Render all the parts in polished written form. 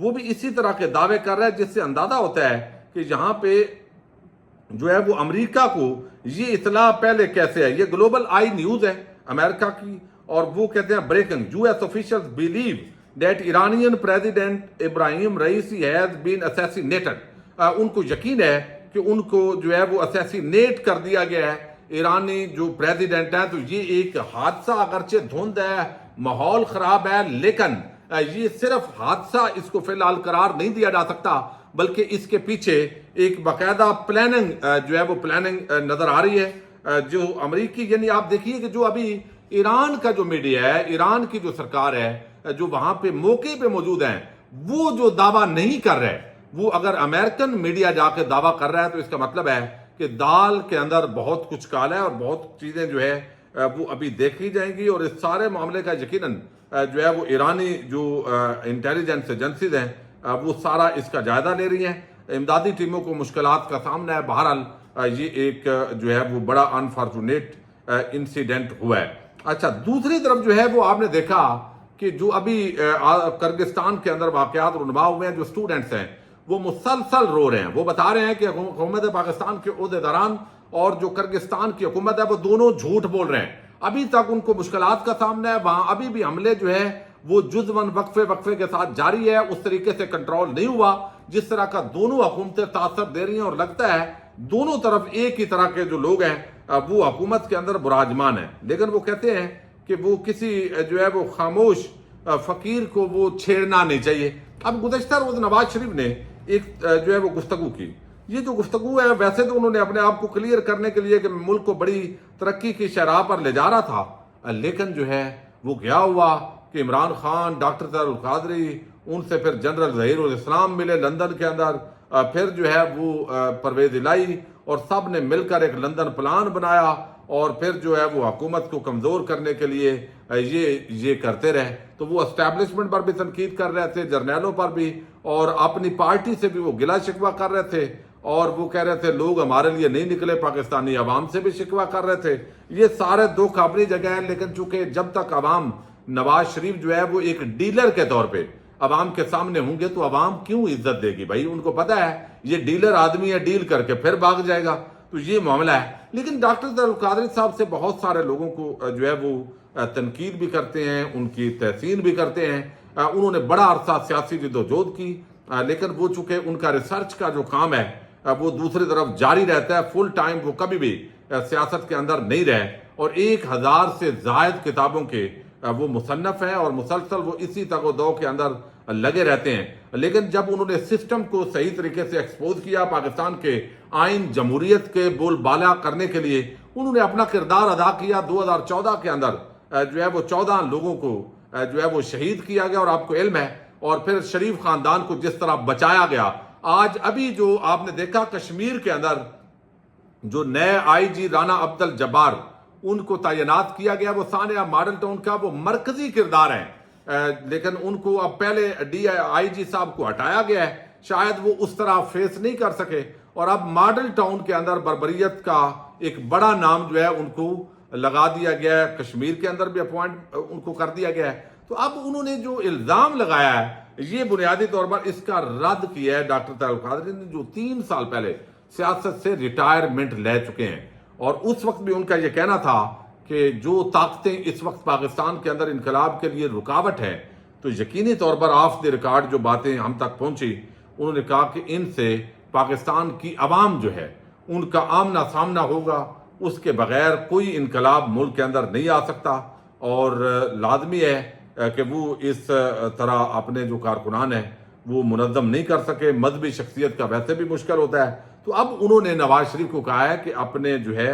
وہ بھی اسی طرح کے دعوے کر رہا ہے، جس سے اندازہ ہوتا ہے کہ یہاں پہ جو ہے وہ امریکہ کو یہ اطلاع پہلے کیسے ہے۔ یہ گلوبل آئی نیوز ہے امریکہ کی، اور وہ کہتے ہیں breaking, US officials believe that Iranian President Ebrahim Raisi has been assassinated۔ ان کو یقین ہے کہ ان کو جو ہے وہ اسیسینیٹ کر دیا گیا ہے، ایرانی جو پریزیڈنٹ ہے۔ تو یہ ایک حادثہ اگرچہ دھند ہے، ماحول خراب ہے، لیکن یہ صرف حادثہ اس کو فی الحال قرار نہیں دیا جا سکتا، بلکہ اس کے پیچھے ایک باقاعدہ پلاننگ جو ہے وہ پلاننگ نظر آ رہی ہے جو امریکی، یعنی آپ دیکھیے کہ جو ابھی ایران کا جو میڈیا ہے، ایران کی جو سرکار ہے، جو وہاں پہ موقع پہ موجود ہیں، وہ جو دعویٰ نہیں کر رہے، وہ اگر امریکن میڈیا جا کے دعویٰ کر رہا ہے تو اس کا مطلب ہے کہ دال کے اندر بہت کچھ کالا ہے، اور بہت چیزیں جو ہے وہ ابھی دیکھی جائیں گی، اور اس سارے معاملے کا یقیناً جو ہے وہ ایرانی جو انٹیلیجنس ایجنسیز ہیں وہ سارا اس کا جائزہ لے رہی ہیں۔ امدادی ٹیموں کو مشکلات کا سامنا ہے۔ بہرحال یہ ایک جو ہے وہ بڑا انفارچونیٹ انسیڈنٹ ہوا ہے۔ اچھا، دوسری طرف جو ہے وہ آپ نے دیکھا کہ جو ابھی کرگستان کے اندر واقعات رونما ہوئے ہیں، جو اسٹوڈنٹس ہیں وہ مسلسل رو رہے ہیں، وہ بتا رہے ہیں کہ حکومت پاکستان کے عہدیداران اور جو کرگستان کی حکومت ہے وہ دونوں جھوٹ بول رہے ہیں، ابھی تک ان کو مشکلات کا سامنا ہے، وہاں ابھی بھی حملے جو ہے وہ جزون وقفے کے ساتھ جاری ہے، اس طریقے سے کنٹرول نہیں ہوا جس طرح کا دونوں حکومتیں تاثر دے رہی ہیں، اور لگتا ہے دونوں طرف ایک ہی طرح کے جو لوگ ہیں وہ حکومت کے اندر براجمان ہیں، لیکن وہ کہتے ہیں کہ وہ کسی جو ہے وہ خاموش فقیر کو وہ چھیڑنا نہیں چاہیے۔ اب گزشتہ روز نواز شریف نے ایک جو ہے وہ گفتگو کی، یہ جو گفتگو ہے ویسے تو انہوں نے اپنے آپ کو کلیئر کرنے کے لیے کہ ملک کو بڑی ترقی کی شرح پر لے جا رہا تھا، لیکن جو ہے وہ کیا ہوا کہ عمران خان، ڈاکٹر طاہر القادری، ان سے پھر جنرل ظہیر الاسلام ملے لندن کے اندر، پھر جو ہے وہ پرویز الہی، اور سب نے مل کر ایک لندن پلان بنایا، اور پھر جو ہے وہ حکومت کو کمزور کرنے کے لیے یہ کرتے رہے۔ تو وہ اسٹیبلشمنٹ پر بھی تنقید کر رہے تھے، جرنیلوں پر بھی، اور اپنی پارٹی سے بھی وہ گلہ شکوہ کر رہے تھے، اور وہ کہہ رہے تھے لوگ ہمارے لیے نہیں نکلے، پاکستانی عوام سے بھی شکوہ کر رہے تھے۔ یہ سارے دکھ اپنی جگہ ہیں، لیکن چونکہ جب تک عوام نواز شریف جو ہے وہ ایک ڈیلر کے طور پہ عوام کے سامنے ہوں گے تو عوام کیوں عزت دے گی؟ بھائی ان کو پتا ہے یہ ڈیلر آدمی ہے، ڈیل کر کے پھر بھاگ جائے گا، تو یہ معاملہ ہے۔ لیکن ڈاکٹر طاہر القادری صاحب سے بہت سارے لوگوں کو جو ہے وہ تنقید بھی کرتے ہیں، ان کی تحسین بھی کرتے ہیں۔ انہوں نے بڑا عرصہ سیاسی جدوجہد کی، لیکن وہ چونکہ ان کا ریسرچ کا جو کام ہے وہ دوسری طرف جاری رہتا ہے، فل ٹائم وہ کبھی بھی سیاست کے اندر نہیں رہے، اور 1000 سے زائد کتابوں کے وہ مصنف ہیں، اور مسلسل وہ اسی تگ و دو کے اندر لگے رہتے ہیں۔ لیکن جب انہوں نے سسٹم کو صحیح طریقے سے ایکسپوز کیا، پاکستان کے آئین جمہوریت کے بول بالا کرنے کے لیے انہوں نے اپنا کردار ادا کیا۔ 2014 کے اندر جو ہے وہ 14 لوگوں کو جو ہے وہ شہید کیا گیا، اور آپ کو علم ہے، اور پھر شریف خاندان کو جس طرح بچایا گیا۔ آج ابھی جو آپ نے دیکھا کشمیر کے اندر جو نئے IG رانا عبد الجبار ان کو تعینات کیا گیا، وہ ثانیہ ماڈل ٹاؤن کا وہ مرکزی کردار ہیں، لیکن ان کو اب پہلے IG صاحب کو ہٹایا گیا ہے، شاید وہ اس طرح فیس نہیں کر سکے، اور اب ماڈل ٹاؤن کے اندر بربریت کا ایک بڑا نام جو ہے ان کو لگا دیا گیا ہے، کشمیر کے اندر بھی اپوائنٹ ان کو کر دیا گیا ہے۔ تو اب انہوں نے جو الزام لگایا ہے یہ بنیادی طور پر اس کا رد کیا ہے ڈاکٹر طاہر القادری نے، جو 3 سال پہلے سیاست سے ریٹائرمنٹ لے چکے ہیں، اور اس وقت بھی ان کا یہ کہنا تھا کہ جو طاقتیں اس وقت پاکستان کے اندر انقلاب کے لیے رکاوٹ ہے، تو یقینی طور پر آف دی ریکارڈ جو باتیں ہم تک پہنچی، انہوں نے کہا کہ ان سے پاکستان کی عوام جو ہے ان کا آمنا سامنا ہوگا، اس کے بغیر کوئی انقلاب ملک کے اندر نہیں آ سکتا، اور لازمی ہے کہ وہ اس طرح اپنے جو کارکنان ہیں وہ منظم نہیں کر سکے، مذہبی شخصیت کا ویسے بھی مشکل ہوتا ہے۔ تو اب انہوں نے نواز شریف کو کہا ہے کہ اپنے جو ہے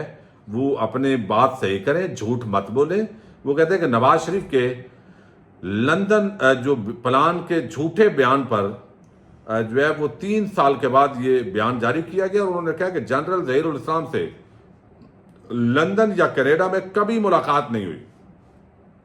وہ اپنے بات صحیح کریں، جھوٹ مت بولیں۔ وہ کہتے ہیں کہ نواز شریف کے لندن جو پلان کے جھوٹے بیان پر جو ہے وہ 3 سال کے بعد یہ بیان جاری کیا گیا، اور انہوں نے کہا کہ جنرل ظہیر الاسلام سے لندن یا کینیڈا میں کبھی ملاقات نہیں ہوئی،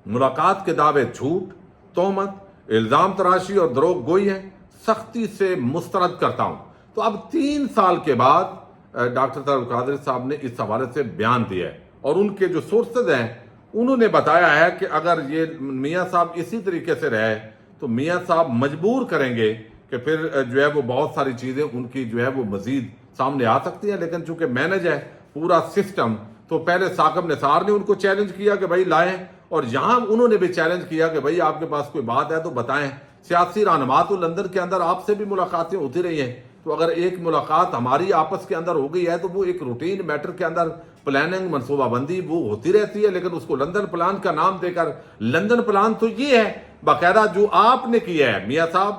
ملاقات کے دعوے جھوٹ، تہمت، الزام تراشی اور دروغ گوئی ہیں، سختی سے مسترد کرتا ہوں۔ تو اب 3 سال کے بعد ڈاکٹر طاہر القادری صاحب نے اس حوالے سے بیان دیا ہے، اور ان کے جو سورسز ہیں انہوں نے بتایا ہے کہ اگر یہ میاں صاحب اسی طریقے سے رہے تو میاں صاحب مجبور کریں گے کہ پھر جو ہے وہ بہت ساری چیزیں ان کی جو ہے وہ مزید سامنے آ سکتی ہیں، لیکن چونکہ مینج ہے پورا سسٹم، تو پہلے ثاقب نثار نے ان کو چیلنج کیا کہ بھائی لائیں، اور یہاں انہوں نے بھی چیلنج کیا کہ بھائی آپ کے پاس کوئی بات ہے تو بتائیں۔ سیاسی رہنما تو لندن کے اندر آپ سے بھی ملاقاتیں ہوتی رہی ہیں، تو اگر ایک ملاقات ہماری آپس کے اندر ہو گئی ہے تو وہ ایک روٹین میٹر کے اندر پلاننگ منصوبہ بندی وہ ہوتی رہتی ہے، لیکن اس کو لندن پلان کا نام دے کر، لندن پلان تو یہ ہے باقاعدہ جو آپ نے کیا ہے میاں صاحب،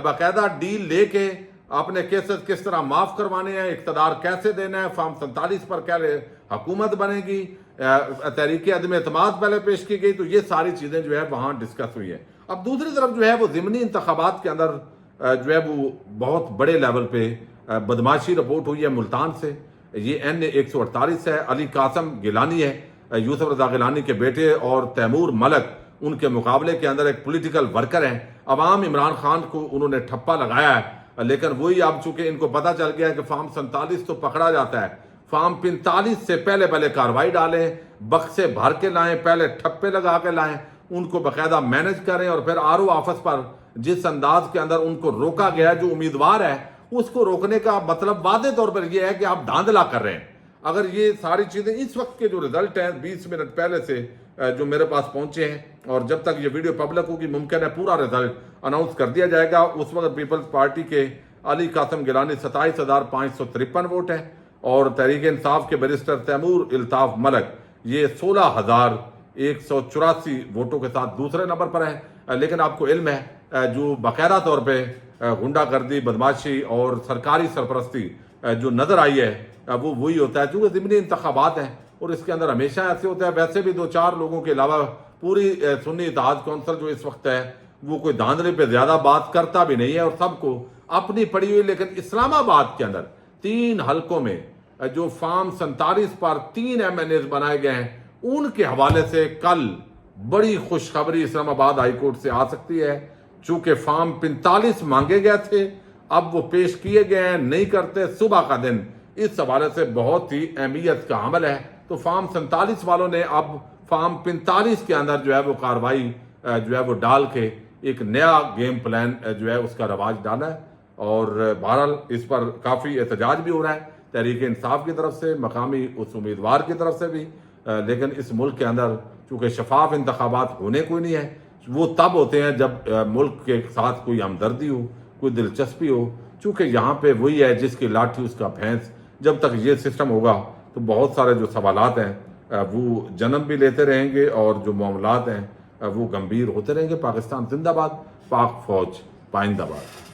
باقاعدہ ڈیل لے کے اپنے کیسز کس طرح معاف کروانے ہیں، اقتدار کیسے دینا ہے، فارم 47 پر کیا حکومت بنے گی، تحریک عدم اعتماد پہلے پیش کی گئی، تو یہ ساری چیزیں جو ہے وہاں ڈسکس ہوئی ہے۔ اب دوسری طرف جو ہے وہ ضمنی انتخابات کے اندر جو ہے وہ بہت بڑے لیول پہ بدماشی رپورٹ ہوئی ہے ملتان سے، یہ N148 ہے، علی قاسم گیلانی ہے، یوسف رضا گیلانی کے بیٹے، اور تیمور ملک ان کے مقابلے کے اندر ایک پولیٹیکل ورکر ہیں۔ عوام عمران خان کو انہوں نے ٹھپا لگایا ہے، لیکن وہی اب چونکہ ان کو پتہ چل گیا ہے کہ فارم 47 تو پکڑا جاتا ہے، فارم 45 سے پہلے کاروائی ڈالیں، بکسے بھر کے لائیں، پہلے ٹھپے لگا کے لائیں، ان کو باقاعدہ مینج کریں، اور پھر RO آفس پر جس انداز کے اندر ان کو روکا گیا جو امیدوار ہے، اس کو روکنے کا مطلب واضح طور پر یہ ہے کہ آپ دھاندلا کر رہے ہیں۔ اگر یہ ساری چیزیں اس وقت کے جو رزلٹ ہیں 20 منٹ پہلے سے جو میرے پاس پہنچے ہیں، اور جب تک یہ ویڈیو پبلک ہوگی ممکن ہے پورا رزلٹ اناؤنس کر دیا جائے گا، اس وقت پیپلز پارٹی کے علی قاسم گیلانی 27,553 ووٹ ہیں، اور تحریک انصاف کے بیرسٹر تیمور الطاف ملک یہ 16,184 ووٹوں کے ساتھ دوسرے نمبر پر ہیں۔ لیکن آپ کو علم ہے جو باقاعدہ طور پہ غنڈہ گردی، بدماشی اور سرکاری سرپرستی جو نظر آئی ہے وہ وہی ہوتا ہے، چونکہ ضمنی انتخابات ہیں اور اس کے اندر ہمیشہ ایسے ہوتا ہے۔ ویسے بھی 2-4 لوگوں کے علاوہ پوری سنی اتحاد کونسل جو اس وقت ہے وہ کوئی دھاندلی پہ زیادہ بات کرتا بھی نہیں ہے، اور سب کو اپنی پڑی ہوئی، لیکن اسلام آباد کے اندر 3 حلقوں میں جو فارم 47 پر 3 MNAs بنائے گئے ہیں، ان کے حوالے سے کل بڑی خوشخبری اسلام آباد ہائی کورٹ سے آ سکتی ہے، چونکہ فارم 45 مانگے گئے تھے، اب وہ پیش کیے گئے ہیں، نہیں کرتے صبح کا دن اس حوالے سے بہت ہی اہمیت کا عمل ہے۔ تو فارم 47 والوں نے اب فارم 45 کے اندر جو ہے وہ کاروائی جو ہے وہ ڈال کے ایک نیا گیم پلان جو ہے اس کا رواج ڈالا ہے، اور بہرحال اس پر کافی احتجاج بھی ہو رہا ہے تحریک انصاف کی طرف سے، مقامی اس امیدوار کی طرف سے بھی، لیکن اس ملک کے اندر چونکہ شفاف انتخابات ہونے کوئی نہیں ہے، وہ تب ہوتے ہیں جب ملک کے ساتھ کوئی ہمدردی ہو، کوئی دلچسپی ہو، چونکہ یہاں پہ وہی ہے جس کی لاٹھی اس کا بھینس۔ جب تک یہ سسٹم ہوگا تو بہت سارے جو سوالات ہیں وہ جنم بھی لیتے رہیں گے، اور جو معاملات ہیں وہ گمبھیر ہوتے رہیں گے۔ پاکستان زندہ باد، پاک فوج پائندہ باد۔